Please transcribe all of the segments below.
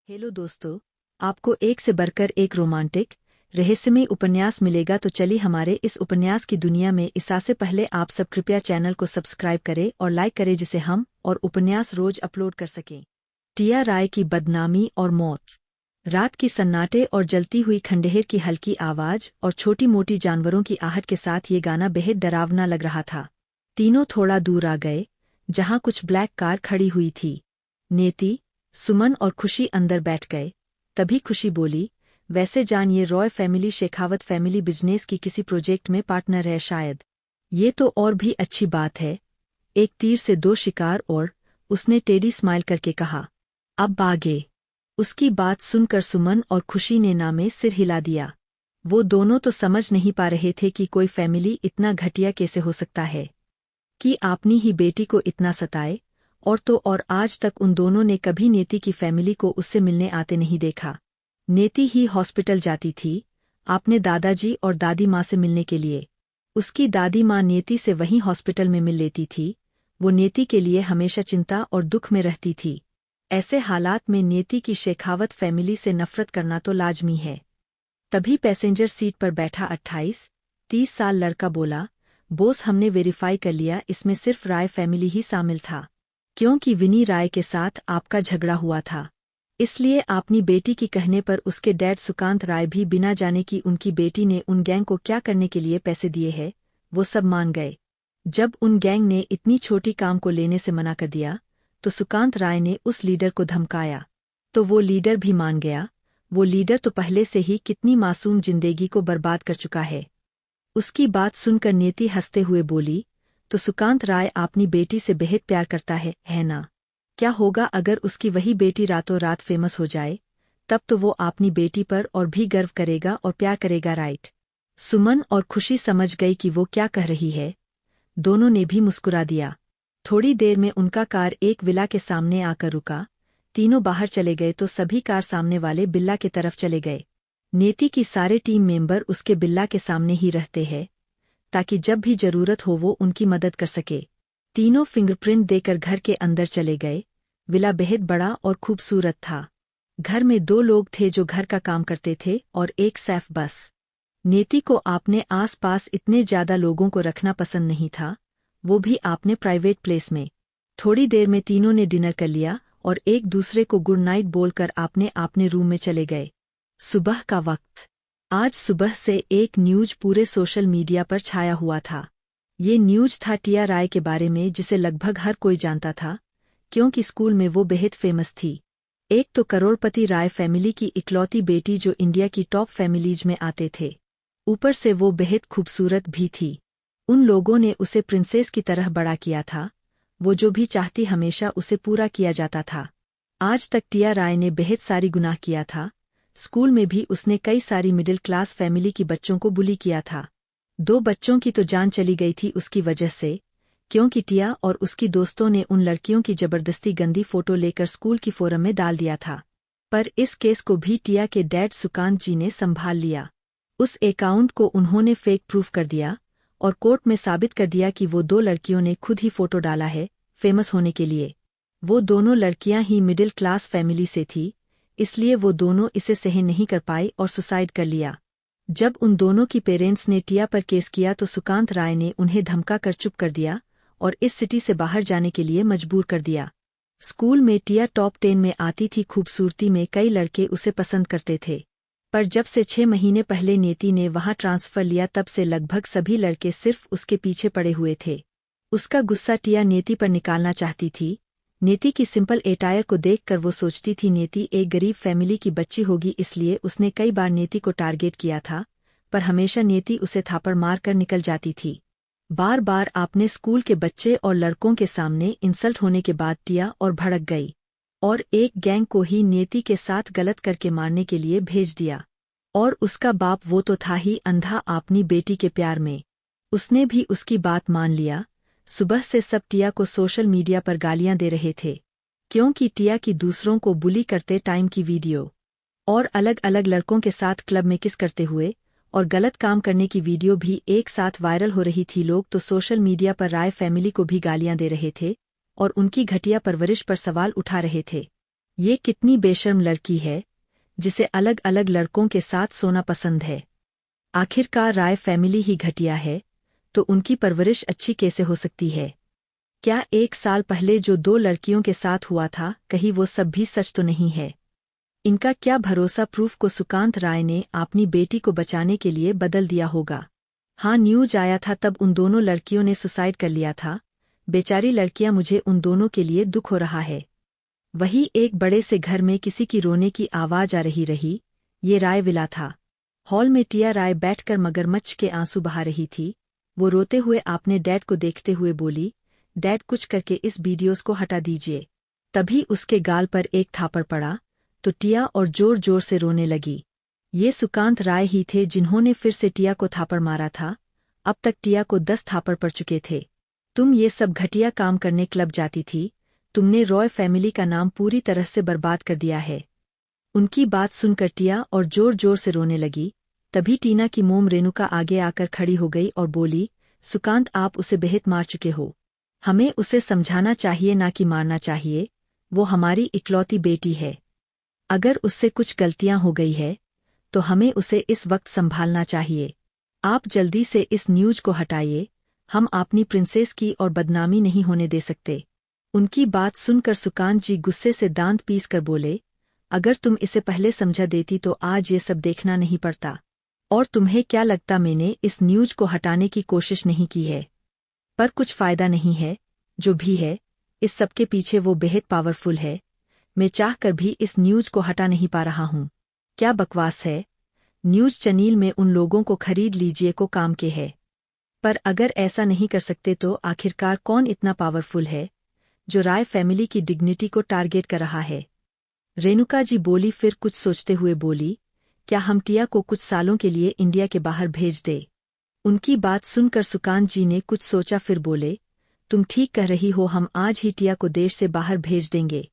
Hello दोस्तों, आपको एक से बढ़कर एक रोमांटिक रहस्यमय उपन्यास मिलेगा तो चलिए हमारे इस उपन्यास की दुनिया में इससे पहले आप सब कृपया चैनल को सब्सक्राइब करें और लाइक करें जिसे हम और उपन्यास रोज अपलोड कर सकें। टिया राय की बदनामी और मौत। रात की सन्नाटे और जलती हुई खंडहर की हल्की आवाज और छोटी मोटी जानवरों की आहट के साथ ये गाना बेहद डरावना लग रहा था। तीनों थोड़ा दूर आ गए, जहां कुछ ब्लैक कार खड़ी हुई थी। नेति, सुमन और खुशी अंदर बैठ गए। तभी खुशी बोली, वैसे जान ये Roy family Shekhawat family business की किसी प्रोजेक्ट में पार्टनर है शायद। ये तो और भी अच्छी बात है। एक तीर से दो शिकार और उसने टेढ़ी स्माइल करके कहा। अब आगे। उसकी बात सुनकर सुमन और खुशी ने नामे सिर हिला दिया। वो दोनों तो समझ नहीं पा रहे थे कि कोई फैमिली इतना घटिया कैसे हो सकता है कि अपनी ही बेटी को इतना सताए। और आज तक उन दोनों ने कभी नेति की फैमिली को उससे मिलने आते नहीं देखा। नेति ही हॉस्पिटल जाती थी अपने दादाजी और दादी माँ से मिलने के लिए। उसकी दादी माँ नेति से वहीं हॉस्पिटल में मिल लेती थी। वो नेति के लिए हमेशा चिंता और दुख में रहती थी। ऐसे हालात में नेति की शेखावत फैमिली से नफरत करना तो लाजमी है। तभी पैसेंजर सीट पर बैठा 28-30 साल लड़का बोला, बोस हमने वेरीफाई कर लिया, इसमें सिर्फ राय फैमिली ही शामिल था, क्योंकि विनी राय के साथ आपका झगड़ा हुआ था। इसलिए अपनी बेटी की कहने पर उसके डैड सुकांत राय भी बिना जाने कि उनकी बेटी ने उन गैंग को क्या करने के लिए पैसे दिए हैं, वो सब मान गए। जब उन गैंग ने इतनी छोटी काम को लेने से मना कर दिया तो सुकांत राय ने उस लीडर को धमकाया, तो वो लीडर भी मान गया। वो लीडर तो पहले से ही कितनी मासूम जिंदगी को बर्बाद कर चुका है। उसकी बात सुनकर नेति हंसते हुए बोली, तो सुकांत राय अपनी बेटी से बेहद प्यार करता है ना? क्या होगा अगर उसकी वही बेटी रातों रात फेमस हो जाए? तब तो वो अपनी बेटी पर और भी गर्व करेगा और प्यार करेगा, राइट? सुमन और खुशी समझ गई कि वो क्या कह रही है। दोनों ने भी मुस्कुरा दिया। थोड़ी देर में उनका कार एक विला के सामने आकर रुका। तीनों बाहर चले गए तो सभी कार सामने वाले बिल्ला के तरफ चले गए। नेति की सारे टीम मेंबर उसके बिल्ला के सामने ही रहते हैं ताकि जब भी जरूरत हो वो उनकी मदद कर सके। तीनों फिंगरप्रिंट देकर घर के अंदर चले गए। विला बेहद बड़ा और खूबसूरत था। घर में 2 लोग थे जो घर का काम करते थे और एक सैफ बस। नेति को आपने आस-पास इतने ज्यादा लोगों को रखना पसंद नहीं था, वो भी आपने प्राइवेट प्लेस में। थोड़ी देर में तीनों ने डिनर कर लिया और एक दूसरे को गुड नाइट बोलकर आपने रूम में चले गए। सुबह का वक्त। आज सुबह से एक न्यूज पूरे सोशल मीडिया पर छाया हुआ था। ये न्यूज था टिया राय के बारे में, जिसे लगभग हर कोई जानता था क्योंकि स्कूल में वो बेहद फेमस थी। एक तो करोड़पति राय फैमिली की इकलौती बेटी जो इंडिया की टॉप फैमिलीज में आते थे, ऊपर से वो बेहद खूबसूरत भी थी। उन लोगों ने उसे प्रिंसेस की तरह बड़ा किया था। वो जो भी चाहती हमेशा उसे पूरा किया जाता था। आज तक टिया राय ने बेहद सारी गुनाह किया था। स्कूल में भी उसने कई सारी मिडिल क्लास फैमिली की बच्चों को बुली किया था। 2 बच्चों की तो जान चली गई थी उसकी वजह से, क्योंकि टिया और उसकी दोस्तों ने उन लड़कियों की जबरदस्ती गंदी फोटो लेकर स्कूल की फोरम में डाल दिया था। पर इस केस को भी टिया के डैड सुकांत जी ने संभाल लिया। उस अकाउंट को उन्होंने फेक प्रूफ कर दिया और कोर्ट में साबित कर दिया कि वो 2 लड़कियों ने खुद ही फोटो डाला है फेमस होने के लिए। वो दोनों लड़कियां ही मिडिल क्लास फैमिली से थी, इसलिए वो दोनों इसे सहन नहीं कर पाई और सुसाइड कर लिया। जब उन दोनों की पेरेंट्स ने टिया पर केस किया तो सुकांत राय ने उन्हें धमका कर चुप कर दिया और इस सिटी से बाहर जाने के लिए मजबूर कर दिया। स्कूल में टिया टॉप 10 में आती थी, खूबसूरती में कई लड़के उसे पसंद करते थे। पर जब से 6 महीने पहले नेति ने वहां ट्रांसफर लिया तब से लगभग सभी लड़के सिर्फ उसके पीछे पड़े हुए थे। उसका गुस्सा टिया नेति पर निकालना चाहती थी। नेति की सिंपल एटायर को देखकर वो सोचती थी नेति एक गरीब फैमिली की बच्ची होगी, इसलिए उसने कई बार नेति को टारगेट किया था, पर हमेशा नेति उसे थापड़ मार कर निकल जाती थी। बार बार आपने स्कूल के बच्चे और लड़कों के सामने इंसल्ट होने के बाद टिया और भड़क गई और एक गैंग को ही नेति के साथ गलत करके मारने के लिए भेज दिया। और उसका बाप वो तो था ही अंधा अपनी बेटी के प्यार में। उसने भी उसकी बात मान लिया। सुबह से सब टिया को सोशल मीडिया पर गालियां दे रहे थे, क्योंकि टिया की दूसरों को बुली करते टाइम की वीडियो और अलग अलग लड़कों के साथ क्लब में किस करते हुए और गलत काम करने की वीडियो भी एक साथ वायरल हो रही थी। लोग तो सोशल मीडिया पर राय फैमिली को भी गालियां दे रहे थे और उनकी घटिया परवरिश पर सवाल उठा रहे थे। ये कितनी बेशर्म लड़की है जिसे अलग अलग लड़कों के साथ सोना पसंद है। आखिरकार राय फैमिली ही घटिया है, तो उनकी परवरिश अच्छी कैसे हो सकती है? क्या 1 साल पहले जो 2 लड़कियों के साथ हुआ था, कहीं वो सब भी सच तो नहीं है? इनका क्या भरोसा प्रूफ को सुकांत राय ने अपनी बेटी को बचाने के लिए बदल दिया होगा। हाँ, न्यूज आया था तब उन दोनों लड़कियों ने सुसाइड कर लिया था। बेचारी लड़कियां, मुझे उन दोनों के लिए दुख हो रहा है। वही एक बड़े से घर में किसी की रोने की आवाज आ रही। ये राय विला था। हॉल में टिया राय बैठकर मगरमच्छ के आंसू बहा रही थी। वो रोते हुए अपने डैड को देखते हुए बोली, डैड कुछ करके इस वीडियोस को हटा दीजिए। तभी उसके गाल पर एक थापड़ पड़ा तो टिया और जोर जोर से रोने लगी। ये सुकांत राय ही थे जिन्होंने फिर से टिया को थापड़ मारा था। अब तक टिया को 10 थापड़ पड़ चुके थे। तुम ये सब घटिया काम करने क्लब जाती थी। तुमने रॉय फैमिली का नाम पूरी तरह से बर्बाद कर दिया है। उनकी बात सुनकर टिया और जोर जोर से रोने लगी। तभी टीना की मोम रेणुका आगे आकर खड़ी हो गई और बोली, सुकांत, आप उसे बेहद मार चुके हो। हमें उसे समझाना चाहिए, ना कि मारना चाहिए। वो हमारी इकलौती बेटी है। अगर उससे कुछ गलतियां हो गई है तो हमें उसे इस वक्त संभालना चाहिए। आप जल्दी से इस न्यूज को हटाइए। हम अपनी प्रिंसेस की और बदनामी नहीं होने दे सकते। उनकी बात सुनकर सुकांत जी गुस्से से दांत पीस कर बोले, अगर तुम इसे पहले समझा देती तो आज ये सब देखना नहीं पड़ता। और तुम्हें क्या लगता मैंने इस न्यूज को हटाने की कोशिश नहीं की है? पर कुछ फायदा नहीं है। जो भी है, इस सब के पीछे वो बेहद पावरफुल है। मैं चाहकर भी इस न्यूज को हटा नहीं पा रहा हूँ। क्या बकवास है। न्यूज चैनल में उन लोगों को खरीद लीजिए को काम के है। पर अगर ऐसा नहीं कर सकते तो आखिरकार कौन इतना पावरफुल है जो राय फैमिली की डिग्निटी को टारगेट कर रहा है? रेणुका जी बोली, फिर कुछ सोचते हुए बोली, क्या हम टिया को कुछ सालों के लिए इंडिया के बाहर भेज दे? उनकी बात सुनकर सुकांत जी ने कुछ सोचा, फिर बोले, तुम ठीक कह रही हो, हम आज ही टिया को देश से बाहर भेज देंगे।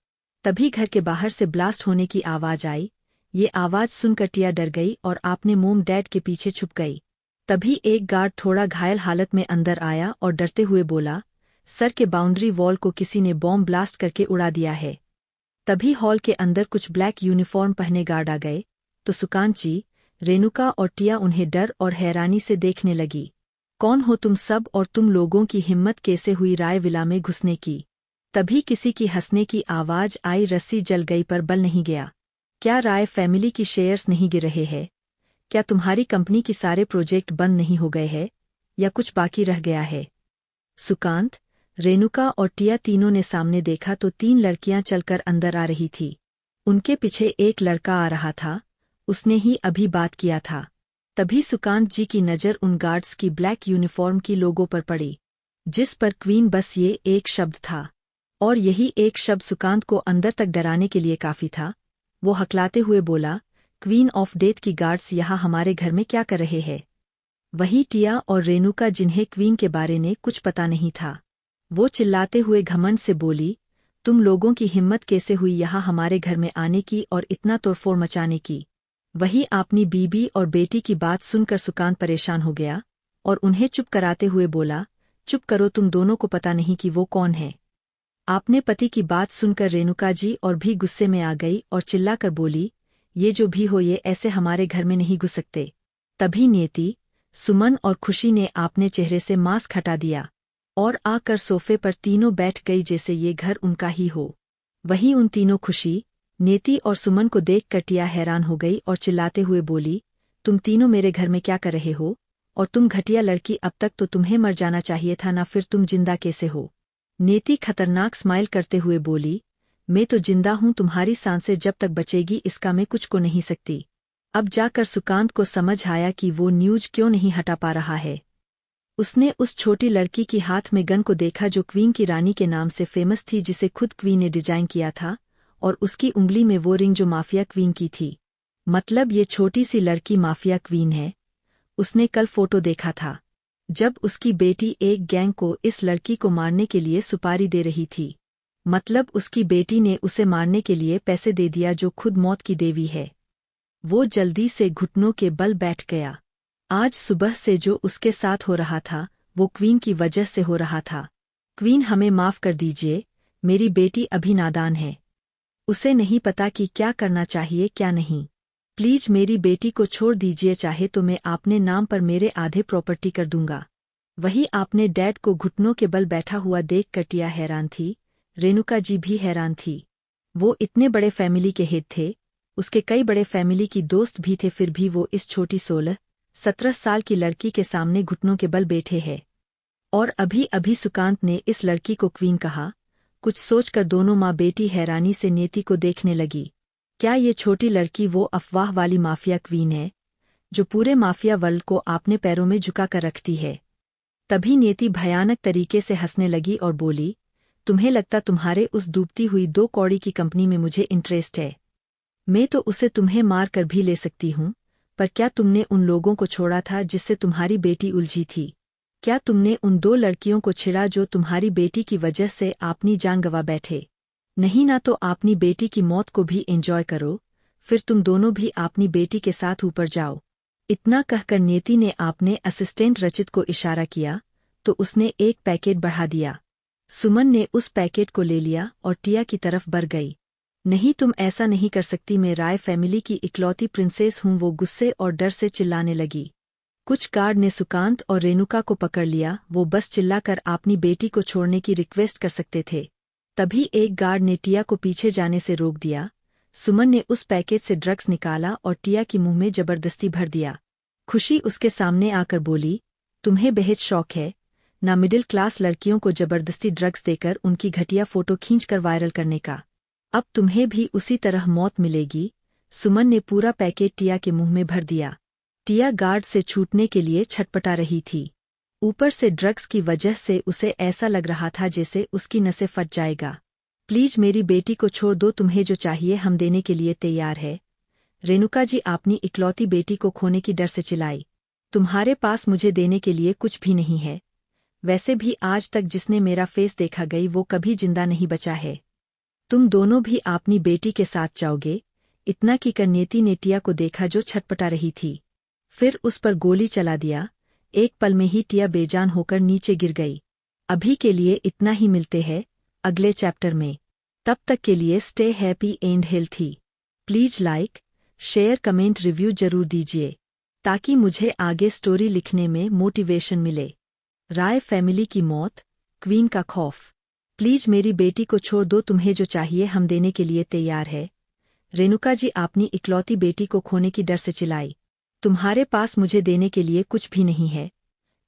तभी घर के बाहर से ब्लास्ट होने की आवाज आई। ये आवाज सुनकर टिया डर गई और आपने मोम डैड के पीछे छुप गई। तभी एक गार्ड थोड़ा घायल हालत में अंदर आया और डरते हुए बोला, सर के बाउंड्री वॉल को किसी ने बॉम्ब ब्लास्ट करके उड़ा दिया है। तभी हॉल के अंदर कुछ ब्लैक यूनिफॉर्म पहने गार्ड आ गए तो सुकांत जी, रेणुका और टिया उन्हें डर और हैरानी से देखने लगी। कौन हो तुम सब और तुम लोगों की हिम्मत कैसे हुई राय विला में घुसने की? तभी किसी की हंसने की आवाज आई, रस्सी जल गई पर बल नहीं गया। क्या राय फैमिली की शेयर्स नहीं गिर रहे हैं? क्या तुम्हारी कंपनी की सारे प्रोजेक्ट बंद नहीं हो गए हैं या कुछ बाकी रह गया है? सुकांत, रेणुका और टिया तीनों ने सामने देखा तो 3 लड़कियां चलकर अंदर आ रही थी। उनके पीछे एक लड़का आ रहा था। उसने ही अभी बात किया था। तभी सुकांत जी की नजर उन गार्ड्स की ब्लैक यूनिफॉर्म की लोगो पर पड़ी, जिस पर क्वीन, बस ये एक शब्द था। और यही एक शब्द सुकांत को अंदर तक डराने के लिए काफी था। वो हकलाते हुए बोला, क्वीन ऑफ डेथ की गार्ड्स यहाँ हमारे घर में क्या कर रहे हैं? वही टिया और रेणुका, जिन्हें क्वीन के बारे में कुछ पता नहीं था, वो चिल्लाते हुए घमंड से बोली, तुम लोगों की हिम्मत कैसे हुई यहाँ हमारे घर में आने की और इतना तोड़फोड़ मचाने की? वही अपनी बीबी और बेटी की बात सुनकर सुकांत परेशान हो गया और उन्हें चुप कराते हुए बोला, चुप करो, तुम दोनों को पता नहीं कि वो कौन है? आपने पति की बात सुनकर रेणुका जी और भी गुस्से में आ गई और चिल्लाकर बोली, ये जो भी हो, ये ऐसे हमारे घर में नहीं घुस सकते। तभी नेति, सुमन और खुशी ने अपने चेहरे से मास्क हटा दिया और आकर सोफे पर तीनों बैठ गई जैसे ये घर उनका ही हो। वही उन तीनों, खुशी, नेति और सुमन को देखकर टिया हैरान हो गई और चिल्लाते हुए बोली, तुम तीनों मेरे घर में क्या कर रहे हो? और तुम घटिया लड़की, अब तक तो तुम्हें मर जाना चाहिए था ना, फिर तुम जिंदा कैसे हो? नेति खतरनाक स्माइल करते हुए बोली, मैं तो जिंदा हूं, तुम्हारी सांसें जब तक बचेगी इसका मैं कुछ को नहीं सकती। अब जाकर सुकांत को समझ आया कि वो न्यूज क्यों नहीं हटा पा रहा है। उसने उस छोटी लड़की की हाथ में गन को देखा जो क्वीन की रानी के नाम से फेमस थी, जिसे खुद क्वीन ने डिजाइन किया था, और उसकी उंगली में वो रिंग जो माफिया क्वीन की थी। मतलब ये छोटी सी लड़की माफिया क्वीन है। उसने कल फोटो देखा था जब उसकी बेटी एक गैंग को इस लड़की को मारने के लिए सुपारी दे रही थी। मतलब उसकी बेटी ने उसे मारने के लिए पैसे दे दिया, जो खुद मौत की देवी है। वो जल्दी से घुटनों के बल बैठ गया। आज सुबह से जो उसके साथ हो रहा था वो क्वीन की वजह से हो रहा था। क्वीन, हमें माफ कर दीजिए, मेरी बेटी अभी नादान है। उसे नहीं पता कि क्या करना चाहिए क्या नहीं। प्लीज मेरी बेटी को छोड़ दीजिए, चाहे तो मैं आपने नाम पर मेरे आधे प्रॉपर्टी कर दूंगा। वही आपने डैड को घुटनों के बल बैठा हुआ देख कर टिया हैरान थी, रेणुका जी भी हैरान थी। वो इतने बड़े फैमिली के हेड थे, उसके कई बड़े फैमिली की दोस्त भी थे, फिर भी वो इस छोटी 16-17 साल की लड़की के सामने घुटनों के बल बैठे हैं। और अभी अभी सुकांत ने इस लड़की को क्वीन कहा। कुछ सोचकर दोनों माँ बेटी हैरानी से नेति को देखने लगी। क्या ये छोटी लड़की वो अफवाह वाली माफिया क्वीन है, जो पूरे माफिया वर्ल्ड को अपने पैरों में झुका कर रखती है? तभी नेति भयानक तरीके से हंसने लगी और बोली, तुम्हें लगता तुम्हारे उस डूबती हुई 2 कौड़ी की कंपनी में मुझे इंटरेस्ट है? मैं तो उसे तुम्हें मार कर भी ले सकती हूँ, पर क्या तुमने उन लोगों को छोड़ा था जिससे तुम्हारी बेटी उलझी थी? क्या तुमने उन 2 लड़कियों को छिड़ा जो तुम्हारी बेटी की वजह से अपनी जान गंवा बैठे? नहीं ना, तो अपनी बेटी की मौत को भी एंजॉय करो, फिर तुम दोनों भी अपनी बेटी के साथ ऊपर जाओ। इतना कहकर नेति ने अपने असिस्टेंट रचित को इशारा किया, तो उसने एक पैकेट बढ़ा दिया। सुमन ने उस पैकेट को ले लिया और टिया की तरफ बढ़ गई। नहीं, तुम ऐसा नहीं कर सकती, मैं राय फैमिली की इकलौती प्रिंसेस हूँ, वो गुस्से और डर से चिल्लाने लगी। कुछ गार्ड ने सुकांत और रेणुका को पकड़ लिया, वो बस चिल्लाकर अपनी बेटी को छोड़ने की रिक्वेस्ट कर सकते थे। तभी एक गार्ड ने टिया को पीछे जाने से रोक दिया। सुमन ने उस पैकेट से ड्रग्स निकाला और टिया की मुंह में जबरदस्ती भर दिया। खुशी उसके सामने आकर बोली, तुम्हें बेहद शौक है ना मिडिल क्लास लड़कियों को जबरदस्ती ड्रग्स देकर उनकी घटिया फोटो खींचकर वायरल करने का। अब तुम्हें भी उसी तरह मौत मिलेगी। सुमन ने पूरा पैकेट टिया के मुंह में भर दिया। टिया गार्ड से छूटने के लिए छटपटा रही थी। ऊपर से ड्रग्स की वजह से उसे ऐसा लग रहा था जैसे उसकी नसें फट जाएगा। प्लीज मेरी बेटी को छोड़ दो, तुम्हें जो चाहिए हम देने के लिए तैयार है। रेणुका जी अपनी इकलौती बेटी को खोने की डर से चिल्लाई। तुम्हारे पास मुझे देने के लिए कुछ भी नहीं है। वैसे भी आज तक जिसने मेरा फेस देखा गई वो कभी जिंदा नहीं बचा है। तुम दोनों भी अपनी बेटी के साथ जाओगे? इतना कि नेति ने टिया को देखा जो छटपटा रही थी। फिर उस पर गोली चला दिया। एक पल में ही टिया बेजान होकर नीचे गिर गई। अभी के लिए इतना ही, मिलते हैं अगले चैप्टर में। तब तक के लिए stay happy and healthy. Please like, share, comment, review जरूर दीजिए ताकि मुझे आगे स्टोरी लिखने में मोटिवेशन मिले। राय फैमिली की मौत, क्वीन का खौफ। प्लीज मेरी बेटी को छोड़ दो, तुम्हें जो चाहिए हम देने के लिए तैयार है। रेणुका जी अपनी इकलौती बेटी को खोने की डर से चिल्लाई। तुम्हारे पास मुझे देने के लिए कुछ भी नहीं है।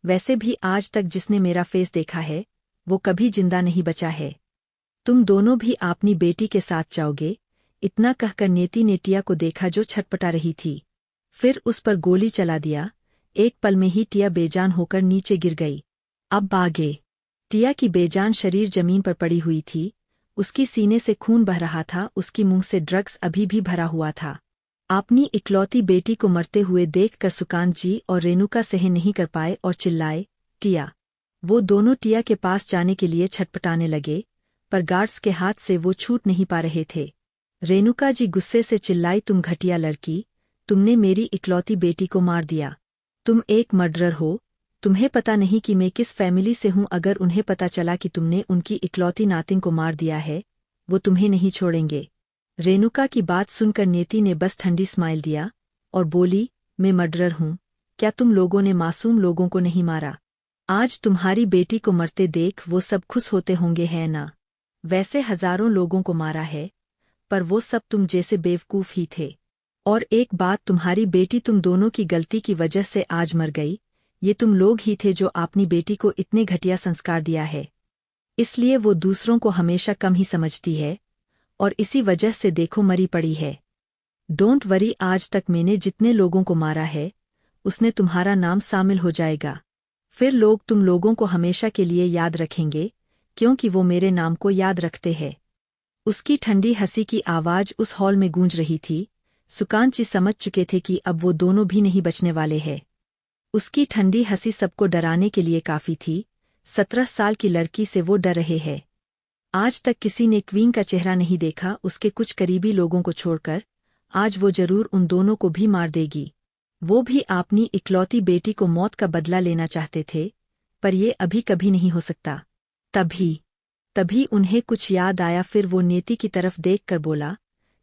वैसे भी आज तक जिसने मेरा फेस देखा है वो कभी जिंदा नहीं बचा है। तुम दोनों भी अपनी बेटी के साथ जाओगे? इतना कहकर नेति ने टिया को देखा जो छटपटा रही थी। फिर उस पर गोली चला दिया। एक पल में ही टिया बेजान होकर नीचे गिर गई। अब आगे। टिया की बेजान शरीर जमीन पर पड़ी हुई थी। उसकी सीने से खून बह रहा था, उसकी मुंह से ड्रग्स अभी भी भरा हुआ था। अपनी इकलौती बेटी को मरते हुए देखकर सुकांत जी और रेणुका सहन नहीं कर पाए और चिल्लाए, टिया। वो दोनों टिया के पास जाने के लिए छटपटाने लगे, पर गार्ड्स के हाथ से वो छूट नहीं पा रहे थे। रेणुका जी गुस्से से चिल्लाई, तुम घटिया लड़की, तुमने मेरी इकलौती बेटी को मार दिया। तुम एक मर्डरर हो। तुम्हें पता नहीं कि मैं किस फैमिली से हूं। अगर उन्हें पता चला कि तुमने उनकी इकलौती नातिन को मार दिया है, वो तुम्हें नहीं छोड़ेंगे। रेणुका की बात सुनकर नेति ने बस ठंडी स्माइल दिया और बोली, मैं मर्डरर हूं, क्या तुम लोगों ने मासूम लोगों को नहीं मारा? आज तुम्हारी बेटी को मरते देख वो सब खुश होते होंगे, है ना? वैसे हजारों लोगों को मारा है, पर वो सब तुम जैसे बेवकूफ ही थे। और एक बात, तुम्हारी बेटी तुम दोनों की गलती की वजह से आज मर गई। ये तुम लोग ही थे जो अपनी बेटी को इतने घटिया संस्कार दिया है। इसलिए वो दूसरों को हमेशा कम ही समझती है और इसी वजह से देखो मरी पड़ी है। डोंट वरी, आज तक मैंने जितने लोगों को मारा है उसने तुम्हारा नाम शामिल हो जाएगा। फिर लोग तुम लोगों को हमेशा के लिए याद रखेंगे, क्योंकि वो मेरे नाम को याद रखते हैं। उसकी ठंडी हंसी की आवाज उस हॉल में गूंज रही थी। सुकांत जी समझ चुके थे कि अब वो दोनों भी नहीं बचने वाले हैं। उसकी ठंडी हंसी सबको डराने के लिए काफी थी। 17 साल की लड़की से वो डर रहे हैं। आज तक किसी ने क्वीन का चेहरा नहीं देखा, उसके कुछ करीबी लोगों को छोड़कर। आज वो जरूर उन दोनों को भी मार देगी। वो भी अपनी इकलौती बेटी को मौत का बदला लेना चाहते थे, पर ये अभी कभी नहीं हो सकता। तभी तभी उन्हें कुछ याद आया। फिर वो नेति की तरफ देखकर बोला,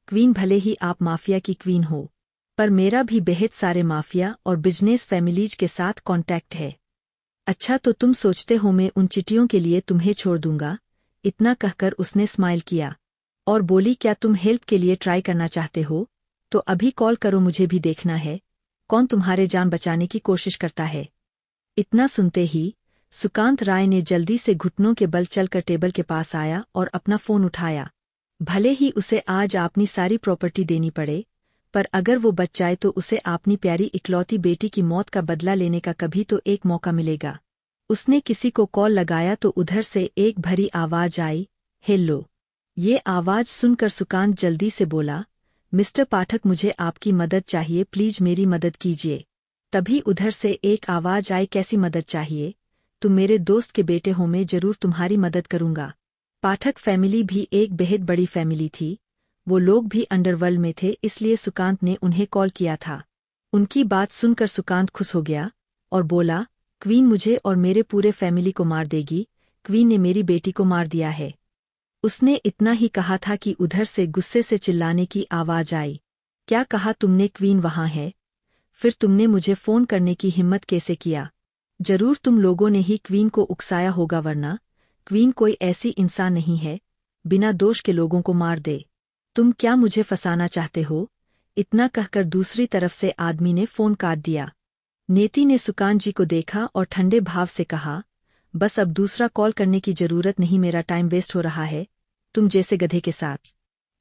क्वीन, भले ही आप माफिया की क्वीन हो, पर मेरा भी बेहद सारे माफिया और बिजनेस फैमिलीज के साथ कांटेक्ट है। अच्छा, तो तुम सोचते हो मैं उन चिटियों के लिए तुम्हें छोड़ दूंगा? इतना कहकर उसने स्माइल किया और बोली, क्या तुम हेल्प के लिए ट्राई करना चाहते हो? तो अभी कॉल करो, मुझे भी देखना है कौन तुम्हारे जान बचाने की कोशिश करता है। इतना सुनते ही सुकांत राय ने जल्दी से घुटनों के बल चलकर टेबल के पास आया और अपना फोन उठाया। भले ही उसे आज अपनी सारी प्रॉपर्टी देनी पड़े, पर अगर वो बच जाए तो उसे अपनी प्यारी इकलौती बेटी की मौत का बदला लेने का कभी तो एक मौका मिलेगा। उसने किसी को कॉल लगाया तो उधर से एक भरी आवाज आई, हेलो। ये आवाज सुनकर सुकांत जल्दी से बोला, मिस्टर पाठक, मुझे आपकी मदद चाहिए, प्लीज मेरी मदद कीजिए। तभी उधर से एक आवाज आई, कैसी मदद चाहिए? तुम मेरे दोस्त के बेटे हो, मैं जरूर तुम्हारी मदद करूंगा। पाठक फैमिली भी एक बेहद बड़ी फैमिली थी। वो लोग भी अंडरवर्ल्ड में थे, इसलिए सुकांत ने उन्हें कॉल किया था। उनकी बात सुनकर सुकांत खुश हो गया और बोला, क्वीन मुझे और मेरे पूरे फैमिली को मार देगी। क्वीन ने मेरी बेटी को मार दिया है। उसने इतना ही कहा था कि उधर से गुस्से से चिल्लाने की आवाज आई, क्या कहा तुमने? क्वीन वहां है? फिर तुमने मुझे फोन करने की हिम्मत कैसे किया? जरूर तुम लोगों ने ही क्वीन को उकसाया होगा, वरना क्वीन कोई ऐसी इंसान नहीं है बिना दोष के लोगों को मार दे। तुम क्या मुझे फंसाना चाहते हो? इतना कहकर दूसरी तरफ से आदमी ने फोन काट दिया। नेति ने सुकांत जी को देखा और ठंडे भाव से कहा, बस अब दूसरा कॉल करने की जरूरत नहीं, मेरा टाइम वेस्ट हो रहा है तुम जैसे गधे के साथ।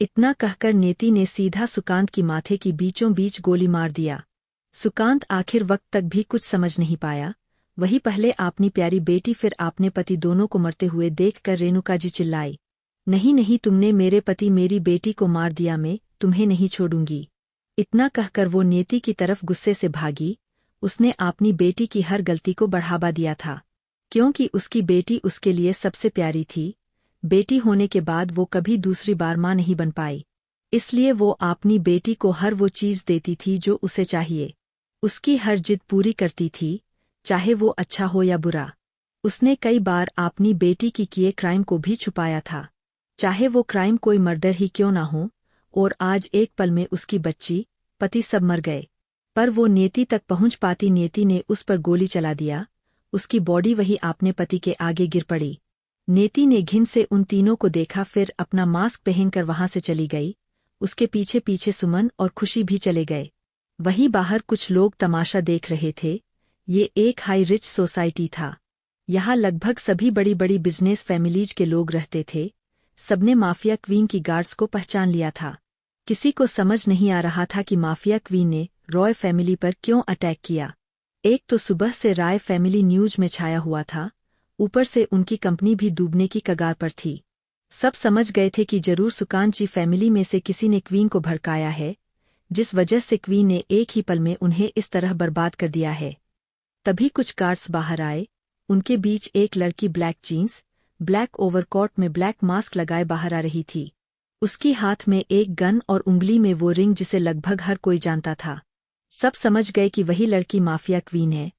इतना कहकर नेति ने सीधा सुकांत की माथे की बीचों बीच गोली मार दिया। सुकांत आखिर वक्त तक भी कुछ समझ नहीं पाया। वही पहले अपनी प्यारी बेटी फिर अपने पति दोनों को मरते हुए देखकर रेणुका जी चिल्लाई, नहीं नहीं, तुमने मेरे पति मेरी बेटी को मार दिया, मैं तुम्हें नहीं छोड़ूंगी। इतना कहकर वो नेति की तरफ गुस्से से भागी। उसने अपनी बेटी की हर गलती को बढ़ावा दिया था, क्योंकि उसकी बेटी उसके लिए सबसे प्यारी थी। बेटी होने के बाद वो कभी दूसरी बार मां नहीं बन पाई, इसलिए वो अपनी बेटी को हर वो चीज देती थी जो उसे चाहिए। उसकी हर जिद पूरी करती थी, चाहे वो अच्छा हो या बुरा। उसने कई बार अपनी बेटी की किए क्राइम को भी छुपाया था, चाहे वो क्राइम कोई मर्डर ही क्यों ना हो। और आज एक पल में उसकी बच्ची, पति सब मर गए, पर वो नेति तक पहुंच पाती। नेति ने उस पर गोली चला दिया, उसकी बॉडी वही अपने पति के आगे गिर पड़ी। नेति ने घिन से उन तीनों को देखा, फिर अपना मास्क पहनकर वहां से चली गई। उसके पीछे पीछे सुमन और खुशी भी चले गए। वहीं बाहर कुछ लोग तमाशा देख रहे थे। ये एक हाई रिच सोसाइटी था। यहाँ लगभग सभी बड़ी बड़ी बिजनेस फैमिलीज के लोग रहते थे। सबने माफिया क्वीन की गार्ड्स को पहचान लिया था। किसी को समझ नहीं आ रहा था कि माफिया क्वीन ने रॉय फैमिली पर क्यों अटैक किया। एक तो सुबह से राय फैमिली न्यूज में छाया हुआ था, ऊपर से उनकी कंपनी भी डूबने की कगार पर थी। सब समझ गए थे कि जरूर सुकांत जी फैमिली में से किसी ने क्वीन को भड़काया है, जिस वजह से क्वीन ने एक ही पल में उन्हें इस तरह बर्बाद कर दिया है। तभी कुछ गार्ड्स बाहर आए। उनके बीच एक लड़की ब्लैक जीन्स, ब्लैक ओवरकोट में ब्लैक मास्क लगाए बाहर आ रही थी। उसकी हाथ में एक गन और उंगली में वो रिंग जिसे लगभग हर कोई जानता था। सब समझ गए कि वही लड़की माफिया क्वीन है।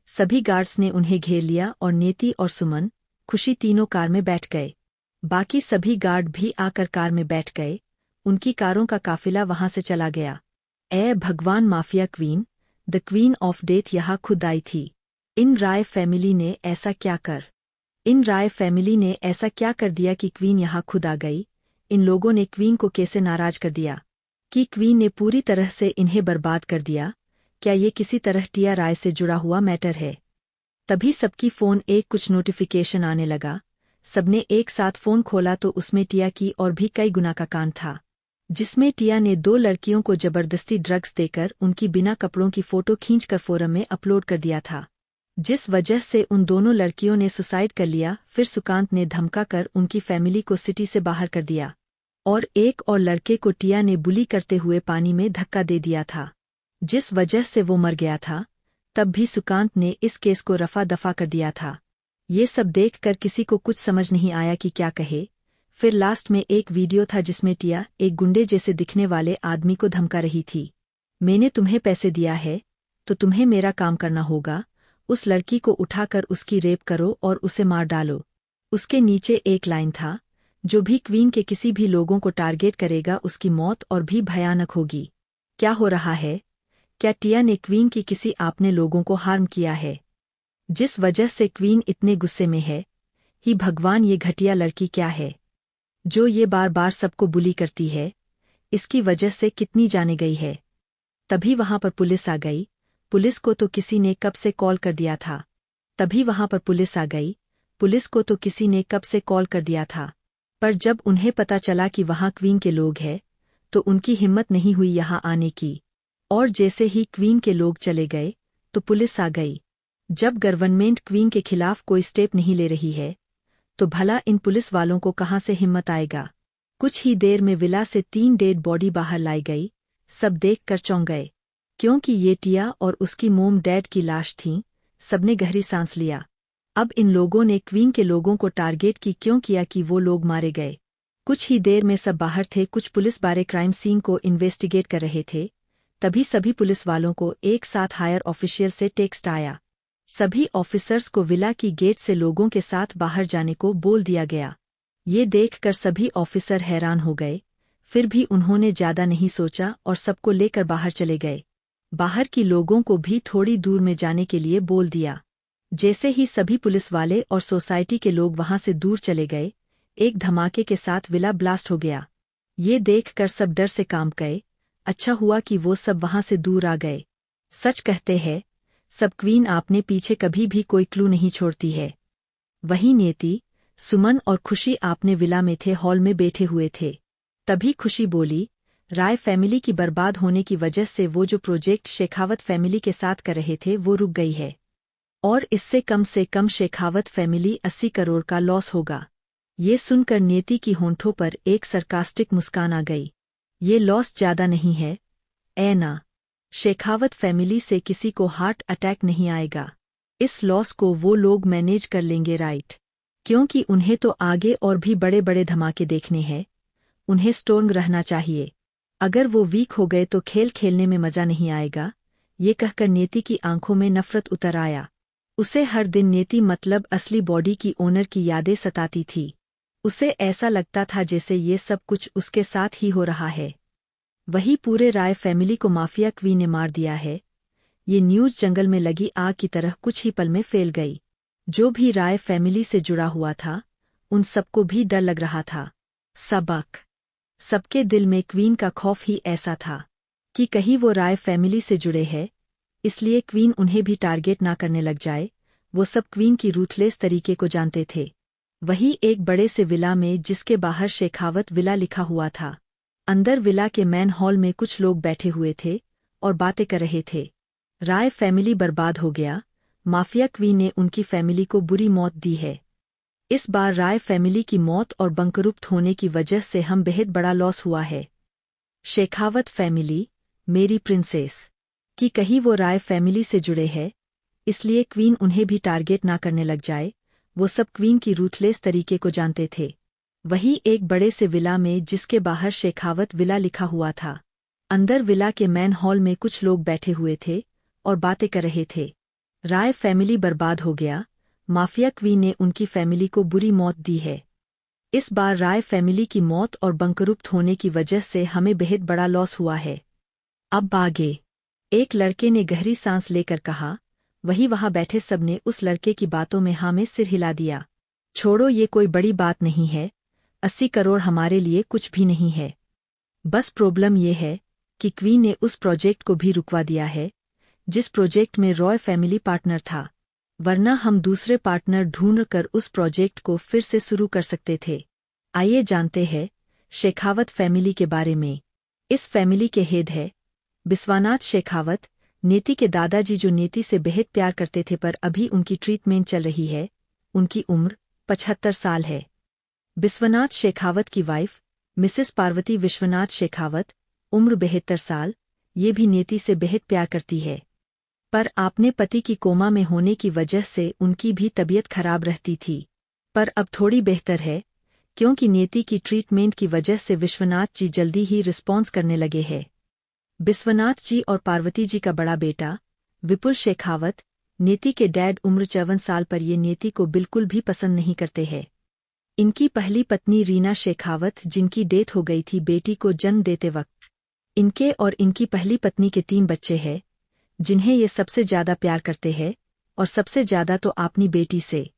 सभी गार्ड्स ने उन्हें घेर लिया और नेति और सुमन, खुशी तीनों कार में बैठ गए। बाकी सभी गार्ड भी आकर कार में बैठ गए। उनकी कारों का काफिला वहां से चला गया। ए भगवान, mafia queen, the queen of death यहाँ खुद आई थी। इन राय फैमिली ने ऐसा क्या कर दिया कि क्वीन यहाँ खुद आ गई? इन लोगों ने क्वीन को कैसे नाराज कर दिया कि क्वीन ने पूरी तरह से इन्हें बर्बाद कर दिया? क्या ये किसी तरह टिया राय से जुड़ा हुआ मैटर है? तभी सबकी फोन एक कुछ नोटिफिकेशन आने लगा। सबने एक साथ फोन खोला तो उसमें टिया की और भी कई गुना का कांड था, जिसमें टिया ने 2 लड़कियों को जबरदस्ती ड्रग्स देकर उनकी बिना कपड़ों की फोटो खींचकर फोरम में अपलोड कर दिया था, जिस वजह से उन दोनों लड़कियों ने सुसाइड कर लिया। फिर सुकांत ने धमकाकर उनकी फैमिली को सिटी से बाहर कर दिया और एक और लड़के को टिया ने बुली करते हुए पानी में धक्का दे दिया था, जिस वजह से वो मर गया था। तब भी सुकांत ने इस केस को रफा दफा कर दिया था। ये सब देखकर किसी को कुछ समझ नहीं आया कि क्या कहे। फिर लास्ट में एक वीडियो था जिसमें टिया एक गुंडे जैसे दिखने वाले आदमी को धमका रही थी, मैंने तुम्हें पैसे दिया है तो तुम्हें मेरा काम करना होगा। उस लड़की को उठाकर उसकी रेप करो और उसे मार डालो। उसके नीचे एक लाइन था, जो भी क्वीन के किसी भी लोगों को टारगेट करेगा उसकी मौत और भी भयानक होगी। क्या हो रहा है? क्या टिया ने क्वीन की किसी आपने लोगों को हार्म किया है, जिस वजह से क्वीन इतने गुस्से में है? ही भगवान, ये घटिया लड़की क्या है जो ये बार बार सबको बुली करती है? इसकी वजह से कितनी जाने गई है। तभी वहां पर पुलिस आ गई। पुलिस को तो किसी ने कब से कॉल कर दिया था। तभी वहां पर पुलिस आ गई। पुलिस को तो किसी ने कब से कॉल कर दिया था। पर जब उन्हें पता चला कि वहां क्वीन के लोग हैं, तो उनकी हिम्मत नहीं हुई यहां आने की। और जैसे ही क्वीन के लोग चले गए, तो पुलिस आ गई। जब गवर्नमेंट क्वीन के खिलाफ कोई स्टेप नहीं ले रही है, तो भला इन पुलिस वालों को कहां से हिम्मत आएगा। कुछ ही देर में विला से 3 डेड बॉडी बाहर लाई गई। सब देख कर चौंक गए, क्योंकि ये टिया और उसकी मोम डैड की लाश थीं। सबने गहरी सांस लिया। अब इन लोगों ने क्वीन के लोगों को टारगेट की क्यों किया कि वो लोग मारे गए। कुछ ही देर में सब बाहर थे। कुछ पुलिस बारे क्राइम सीन को इन्वेस्टिगेट कर रहे थे। तभी सभी पुलिस वालों को एक साथ हायर ऑफिशियल से टेक्स्ट आया। सभी ऑफिसर्स को विला की गेट से लोगों के साथ बाहर जाने को बोल दिया गया। ये देखकर सभी ऑफिसर हैरान हो गए। फिर भी उन्होंने ज्यादा नहीं सोचा और सबको लेकर बाहर चले गए। बाहर की लोगों को भी थोड़ी दूर में जाने के लिए बोल दिया। जैसे ही सभी पुलिस वाले और सोसाइटी के लोग वहां से दूर चले गए, एक धमाके के साथ विला ब्लास्ट हो गया। ये देखकर सब डर से कांप गए। अच्छा हुआ कि वो सब वहां से दूर आ गए। सच कहते हैं सब क्वीन आपने पीछे कभी भी कोई क्लू नहीं छोड़ती है। वहीं नेति, सुमन और खुशी आपने विला में थे, हॉल में बैठे हुए थे। तभी खुशी बोली, राय फैमिली की बर्बाद होने की वजह से वो जो प्रोजेक्ट शेखावत फैमिली के साथ कर रहे थे वो रुक गई है। और इससे कम से कम शेखावत फैमिली 80 करोड़ का लॉस होगा। ये सुनकर नेति की होंठों पर एक सरकास्टिक मुस्कान आ गई। ये लॉस ज्यादा नहीं है, ऐ ना। शेखावत फैमिली से किसी को हार्ट अटैक नहीं आएगा। इस लॉस को वो लोग मैनेज कर लेंगे, राइट? क्योंकि उन्हें तो आगे और भी बड़े बड़े धमाके देखने हैं। उन्हें स्ट्रोंग रहना चाहिए। अगर वो वीक हो गए तो खेल खेलने में मजा नहीं आएगा। ये कहकर नेति की आंखों में नफरत उतर आया। उसे हर दिन नेति मतलब असली बॉडी की ओनर की यादें सताती थी। उसे ऐसा लगता था जैसे ये सब कुछ उसके साथ ही हो रहा है। वही पूरे राय फैमिली को माफिया क्वीन ने मार दिया है। ये न्यूज़ जंगल में लगी आग की तरह कुछ ही पल में फैल गई। जो भी राय फैमिली से जुड़ा हुआ था, उन सबको भी डर लग रहा था। सबक सबके दिल में क्वीन का खौफ ही ऐसा था कि कहीं वो राय फैमिली से जुड़े हैं, इसलिए क्वीन उन्हें भी टारगेट ना करने लग जाए। वो सब क्वीन की रूथलेस तरीके को जानते थे। वही एक बड़े से विला में, जिसके बाहर शेखावत विला लिखा हुआ था। अंदर विला के मैन हॉल में कुछ लोग बैठे हुए थे और बातें कर रहे थे। राय फैमिली बर्बाद हो गया। माफिया क्वीन ने उनकी फैमिली को बुरी मौत दी है। इस बार राय फैमिली की मौत और बंकरुप्त होने की वजह से हम बेहद बड़ा लॉस हुआ है। शेखावत फैमिली, मेरी प्रिंसेस, कि कहीं वो राय फैमिली से जुड़े हैं, इसलिए क्वीन उन्हें भी टारगेट ना करने लग जाए। वो सब क्वीन की रूथलेस तरीके को जानते थे। वही एक बड़े से विला में, जिसके बाहर शेखावत विला लिखा हुआ था। अंदर विला के मैन हॉल में कुछ लोग बैठे हुए थे और बातें कर रहे थे। राय फैमिली बर्बाद हो गया। माफिया क्वीन ने उनकी फैमिली को बुरी मौत दी है। इस बार राय फैमिली की मौत और बंकरुप्त होने की वजह से हमें बेहद बड़ा लॉस हुआ है। अब आगे, एक लड़के ने गहरी सांस लेकर कहा। वही वहां बैठे सबने उस लड़के की बातों में हाँ में सिर हिला दिया। छोड़ो, ये कोई बड़ी बात नहीं है। 80 करोड़ हमारे लिए कुछ भी नहीं है। बस प्रॉब्लम ये है कि क्वीन ने उस प्रोजेक्ट को भी रुकवा दिया है, जिस प्रोजेक्ट में रॉय फैमिली पार्टनर था। वरना हम दूसरे पार्टनर ढूंढ कर उस प्रोजेक्ट को फिर से शुरू कर सकते थे। आइए जानते हैं शेखावत फैमिली के बारे में। इस फैमिली के हेड है बिस्वानाथ शेखावत, नेति के दादाजी, जो नेति से बेहद प्यार करते थे, पर अभी उनकी ट्रीटमेंट चल रही है। उनकी उम्र 75 साल है। बिस्वनाथ शेखावत की वाइफ मिसेस पार्वती विश्वनाथ शेखावत, उम्र 72 साल। ये भी नेति से बेहद प्यार करती है, पर आपने पति की कोमा में होने की वजह से उनकी भी तबीयत खराब रहती थी। पर अब थोड़ी बेहतर है, क्योंकि नेति की ट्रीटमेंट की वजह से विश्वनाथ जी जल्दी ही रिस्पॉन्स करने लगे हैं। बिस्वनाथ जी और पार्वती जी का बड़ा बेटा विपुल शेखावत, नेति के डैड, उम्र 54 साल, पर ये नेति को बिल्कुल भी पसंद नहीं करते हैं। इनकी पहली पत्नी रीना शेखावत, जिनकी डेथ हो गई थी बेटी को जन्म देते वक्त। इनके और इनकी पहली पत्नी के 3 बच्चे हैं, जिन्हें ये सबसे ज्यादा प्यार करते हैं, और सबसे ज्यादा तो अपनी बेटी से।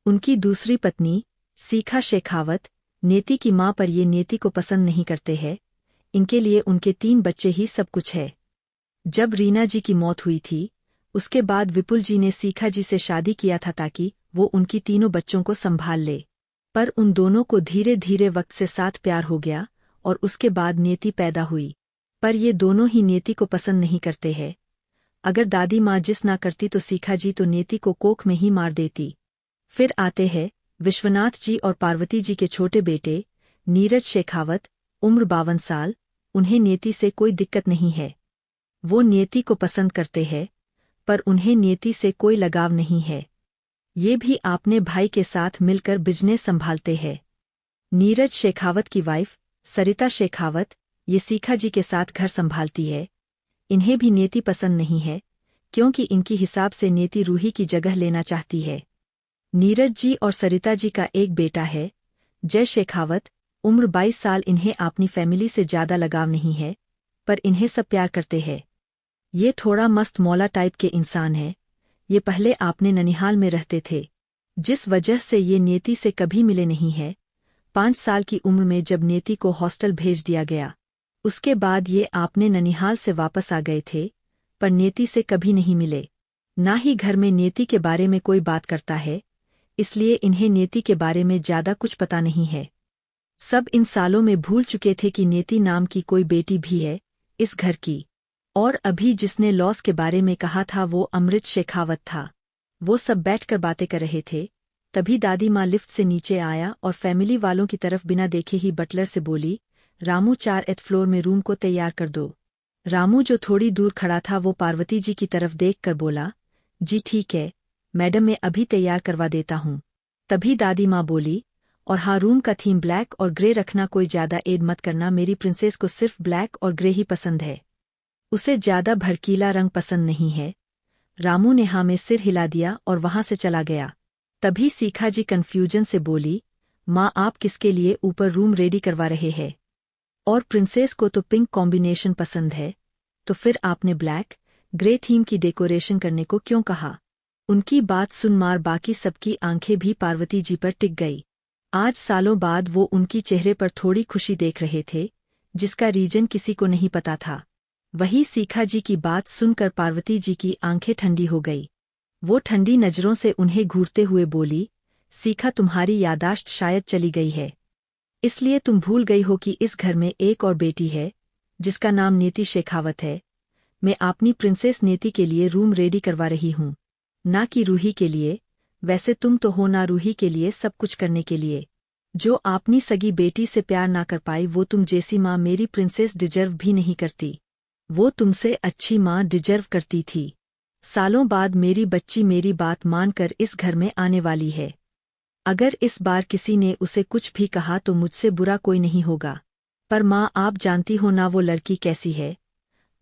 उनकी दूसरी पत्नी सीखा शेखावत नेति की मां, पर ये नेति को पसंद नहीं करते हैं। इनके लिए उनके 3 बच्चे ही सब कुछ है। जब रीना जी की मौत हुई थी, उसके बाद विपुल जी ने सीखा जी से शादी किया था ताकि वो उनकी तीनों बच्चों को संभाल ले। पर उन दोनों को धीरे धीरे वक्त से साथ प्यार हो गया और उसके बाद नेति पैदा हुई। पर ये दोनों ही नेति को पसंद नहीं करते हैं। अगर दादी माँ जिस ना करती तो सीखा जी तो नेति को कोख में ही मार देती। फिर आते हैं विश्वनाथ जी और पार्वती जी के छोटे बेटे नीरज शेखावत, उम्र 52 साल। उन्हें नेति से कोई दिक्कत नहीं है। वो नेति को पसंद करते हैं, पर उन्हें नेति से कोई लगाव नहीं है। ये भी अपने भाई के साथ मिलकर बिजनेस संभालते हैं। नीरज शेखावत की वाइफ सरिता शेखावत, ये सीखा जी के साथ घर संभालती है। इन्हें भी नेति पसंद नहीं है, क्योंकि इनकी हिसाब से नेति रूही की जगह लेना चाहती है। नीरज जी और सरिता जी का एक बेटा है जय शेखावत, उम्र 22 साल। इन्हें अपनी फैमिली से ज्यादा लगाव नहीं है, पर इन्हें सब प्यार करते हैं। ये थोड़ा मस्त मौला टाइप के इंसान है। ये पहले आपने ननिहाल में रहते थे, जिस वजह से ये नेति से कभी मिले नहीं है। 5 साल की उम्र में जब नेति को हॉस्टल भेज दिया गया, उसके बाद ये आपने ननिहाल से वापस आ गए थे, पर नेति से कभी नहीं मिले। ना ही घर में नेति के बारे में कोई बात करता है, इसलिए इन्हें नेति के बारे में ज्यादा कुछ पता नहीं है। सब इन सालों में भूल चुके थे कि नेति नाम की कोई बेटी भी है इस घर की। और अभी जिसने लॉस के बारे में कहा था वो अमृत शेखावत था। वो सब बैठकर बातें कर रहे थे, तभी दादी माँ लिफ्ट से नीचे आया और फैमिली वालों की तरफ बिना देखे ही बटलर से बोली, रामू 4th फ्लोर में रूम को तैयार कर दो। रामू जो थोड़ी दूर खड़ा था वो पार्वती जी की तरफ देखकर बोला, जी ठीक है मैडम, मैं अभी तैयार करवा देता हूँ। तभी दादी माँ बोली, और हाँ रूम का थीम ब्लैक और ग्रे रखना, कोई ज्यादा एड मत करना, मेरी प्रिंसेस को सिर्फ ब्लैक और ग्रे ही पसंद है, उसे ज्यादा भड़कीला रंग पसंद नहीं है। रामू ने हाँ में सिर हिला दिया और वहां से चला गया। तभी सीखा जी कंफ्यूजन से बोली, माँ आप किसके लिए ऊपर रूम रेडी करवा रहे हैं? और प्रिंसेस को तो पिंक कॉम्बिनेशन पसंद है, तो फिर आपने ब्लैक ग्रे थीम की डेकोरेशन करने को क्यों कहा? उनकी बात सुन मार बाकी सबकी आंखें भी पार्वती जी पर टिक गई। आज सालों बाद वो उनकी चेहरे पर थोड़ी खुशी देख रहे थे, जिसका रीजन किसी को नहीं पता था। वही सीखा जी की बात सुनकर पार्वती जी की आंखें ठंडी हो गई। वो ठंडी नजरों से उन्हें घूरते हुए बोली, सीखा तुम्हारी यादाश्त शायद चली गई है, इसलिए तुम भूल गई हो कि इस घर में एक और बेटी है, जिसका नाम नेति शेखावत है। मैं अपनी प्रिंसेस नेति के लिए रूम रेडी करवा रही हूँ, ना कि रूही के लिए। वैसे तुम तो हो ना रूही के लिए सब कुछ करने के लिए। जो अपनी सगी बेटी से प्यार ना कर पाई, वो तुम जैसी माँ मेरी प्रिंसेस डिजर्व भी नहीं करती। वो तुमसे अच्छी माँ डिजर्व करती थी। सालों बाद मेरी बच्ची मेरी बात मानकर इस घर में आने वाली है। अगर इस बार किसी ने उसे कुछ भी कहा तो मुझसे बुरा कोई नहीं होगा, पर माँ आप जानती हो ना वो लड़की कैसी है।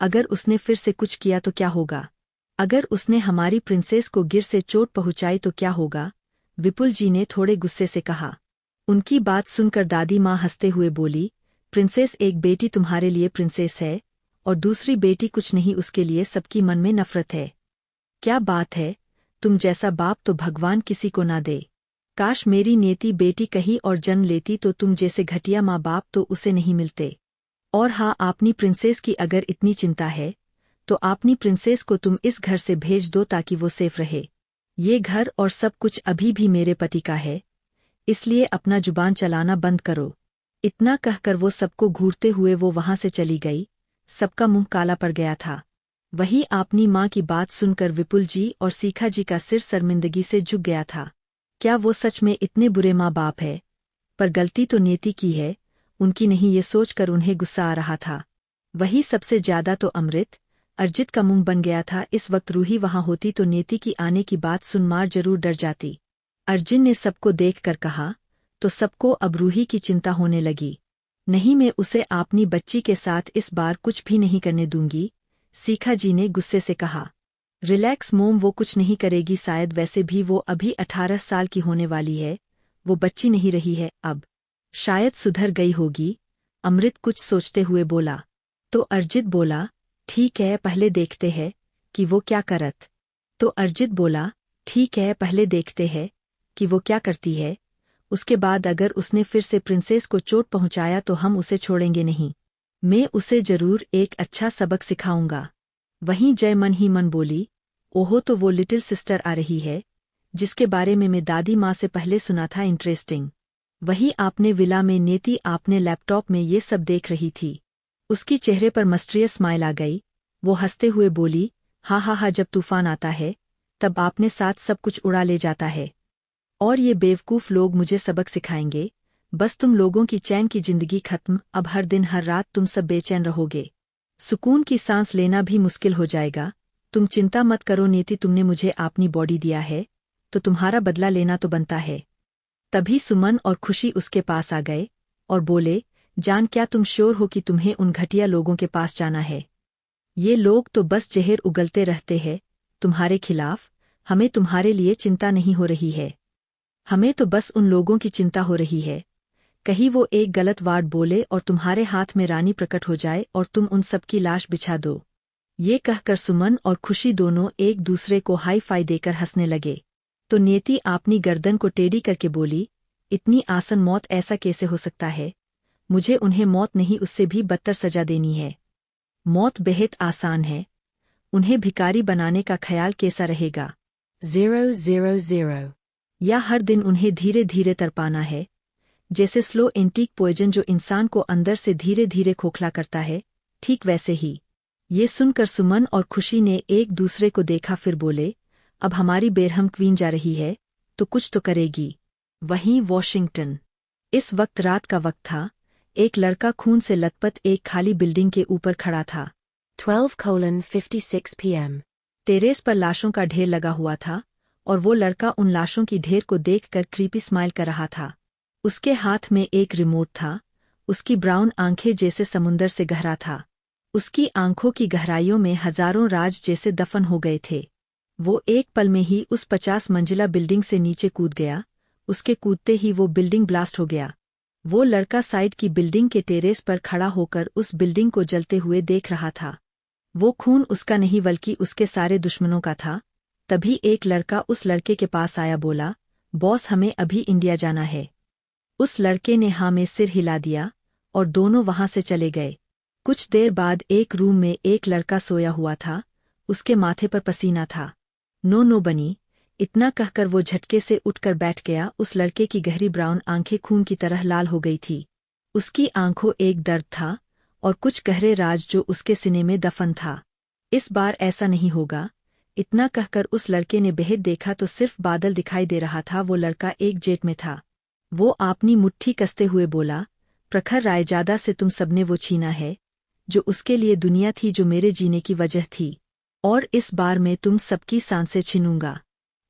अगर उसने फिर से कुछ किया तो क्या होगा? अगर उसने हमारी प्रिंसेस को गिर से चोट पहुंचाई तो क्या होगा? विपुल जी ने थोड़े गुस्से से कहा। उनकी बात सुनकर दादी माँ हंसते हुए बोली, प्रिंसेस एक बेटी तुम्हारे लिए प्रिंसेस है, और दूसरी बेटी कुछ नहीं, उसके लिए सबकी मन में नफरत है। क्या बात है, तुम जैसा बाप तो भगवान किसी को ना दे। काश मेरी नेति बेटी कहीं और जन्म लेती तो तुम जैसे घटिया माँ बाप तो उसे नहीं मिलते। और हाँ, अपनी प्रिंसेस की अगर इतनी चिंता है तो अपनी प्रिंसेस को तुम इस घर से भेज दो ताकि वो सेफ रहे। ये घर और सब कुछ अभी भी मेरे पति का है, इसलिए अपना जुबान चलाना बंद करो। इतना कहकर वो सबको घूरते हुए वो वहां से चली गई। सबका मुंह काला पड़ गया था। वही अपनी माँ की बात सुनकर विपुल जी और सीखा जी का सिर शर्मिंदगी से झुक गया था। क्या वो सच में इतने बुरे माँ बाप है? पर गलती तो नेति की है, उनकी नहीं, ये सोचकर उन्हें गुस्सा आ रहा था। वही सबसे ज्यादा तो अर्जित का मुंह बन गया था। इस वक्त रूही वहां होती तो नेति की आने की बात सुन मार जरूर डर जाती। अर्जुन ने सबको देखकर कहा, तो सबको अब रूही की चिंता होने लगी। नहीं, मैं उसे अपनी बच्ची के साथ इस बार कुछ भी नहीं करने दूंगी, सीखा जी ने गुस्से से कहा। रिलैक्स मोम, वो कुछ नहीं करेगी शायद, वैसे भी वो अभी 18 साल की होने वाली है, वो बच्ची नहीं रही है अब। शायद सुधर गई होगी, अमृत कुछ सोचते हुए बोला। तो अरिजित बोला, ठीक है पहले देखते हैं कि वो क्या करत। तो अरिजित बोला, ठीक है पहले देखते हैं कि वो क्या करती है, उसके बाद अगर उसने फिर से प्रिंसेस को चोट पहुंचाया तो हम उसे छोड़ेंगे नहीं। मैं उसे जरूर एक अच्छा सबक सिखाऊंगा। वहीं जय मन ही मन बोली, ओहो तो वो लिटिल सिस्टर आ रही है, जिसके बारे में मैं दादी माँ से पहले सुना था। इंटरेस्टिंग। वही आपने विला में नेती आपने लैपटॉप में ये सब देख रही थी। उसकी चेहरे पर मस्ट्रियस स्माइल आ गई। वो हंसते हुए बोली, हा हा हा, जब तूफान आता है तब आपने साथ सब कुछ उड़ा ले जाता है, और ये बेवकूफ लोग मुझे सबक सिखाएंगे। बस तुम लोगों की चैन की जिंदगी खत्म, अब हर दिन हर रात तुम सब बेचैन रहोगे, सुकून की सांस लेना भी मुश्किल हो जाएगा। तुम चिंता मत करो नीति, तुमने मुझे अपनी बॉडी दिया है तो तुम्हारा बदला लेना तो बनता है। तभी सुमन और खुशी उसके पास आ गए और बोले, जान क्या तुम श्योर हो कि तुम्हें उन घटिया लोगों के पास जाना है? ये लोग तो बस जहर उगलते रहते हैं तुम्हारे खिलाफ। हमें तुम्हारे लिए चिंता नहीं हो रही है, हमें तो बस उन लोगों की चिंता हो रही है, कहीं वो एक गलत वर्ड बोले और तुम्हारे हाथ में रानी प्रकट हो जाए और तुम उन सबकी लाश बिछा दो। ये कहकर सुमन और खुशी दोनों एक दूसरे को हाई फाई देकर हंसने लगे। तो नेति अपनी गर्दन को टेढ़ी करके बोली, इतनी आसान मौत, ऐसा कैसे हो सकता है? मुझे उन्हें मौत नहीं उससे भी बदतर सजा देनी है। मौत बेहद आसान है, उन्हें भिखारी बनाने का ख्याल कैसा रहेगा? 000। या हर दिन उन्हें धीरे धीरे तड़पाना है, जैसे स्लो एंटीक पॉइजन जो इंसान को अंदर से धीरे धीरे खोखला करता है, ठीक वैसे ही। ये सुनकर सुमन और खुशी ने एक दूसरे को देखा, फिर बोले, अब हमारी बेरहम क्वीन जा रही है तो कुछ तो करेगी। वहीं वॉशिंगटन। इस वक्त रात का वक्त था। एक लड़का खून से लथपथ एक खाली बिल्डिंग के ऊपर खड़ा था। 12:56 p.m. टेरेस पर लाशों का ढेर लगा हुआ था और वो लड़का उन लाशों की ढेर को देखकर क्रीपी स्माइल कर रहा था। उसके हाथ में एक रिमोट था, उसकी ब्राउन आंखें जैसे समुंदर से गहरा था, उसकी आंखों की गहराइयों में हजारों राज जैसे दफन हो गए थे। वो एक पल में ही उस 50 मंजिला बिल्डिंग से नीचे कूद गया। उसके कूदते ही वो बिल्डिंग ब्लास्ट हो गया। वो लड़का साइड की बिल्डिंग के टेरेस पर खड़ा होकर उस बिल्डिंग को जलते हुए देख रहा था। वो खून उसका नहीं बल्कि उसके सारे दुश्मनों का था। तभी एक लड़का उस लड़के के पास आया, बोला, बॉस हमें अभी इंडिया जाना है। उस लड़के ने हाँ में सिर हिला दिया और दोनों वहां से चले गए। कुछ देर बाद एक रूम में एक लड़का सोया हुआ था, उसके माथे पर पसीना था। नो नो बनी, इतना कहकर वो झटके से उठकर बैठ गया। उस लड़के की गहरी ब्राउन आंखें खून की तरह लाल हो गई थी। उसकी आंखों एक दर्द था और कुछ गहरे राज जो उसके सीने में दफन था। इस बार ऐसा नहीं होगा, इतना कहकर उस लड़के ने बेहद देखा तो सिर्फ बादल दिखाई दे रहा था। वो लड़का एक जेट में था। वो अपनी मुट्ठी कसते हुए बोला, प्रखर रायजादा से तुम सबने वो छीना है जो उसके लिए दुनिया थी, जो मेरे जीने की वजह थी, और इस बार मैं तुम सबकी सांसें छीनूंगा।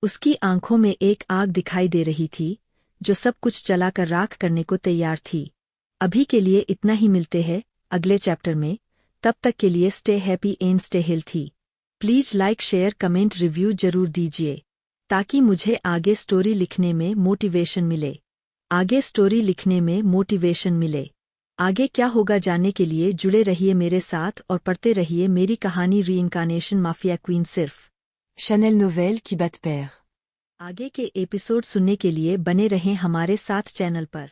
उसकी आंखों में एक आग दिखाई दे रही थी जो सब कुछ जलाकर राख करने को तैयार थी। अभी के लिए इतना ही, मिलते हैं अगले चैप्टर में। तब तक के लिए stay happy and stay healthy. Please like share comment review जरूर दीजिए ताकि मुझे आगे स्टोरी लिखने में मोटिवेशन मिले। आगे क्या होगा जानने के लिए जुड़े रहिए मेरे साथ और पढ़ते रहिए मेरी कहानी रीइंकार्नेशन माफिया क्वीन सिर्फ Chanel Nouvelle qui bat père. आगे के एपिसोड सुनने के लिए बने रहें हमारे साथ चैनल पर।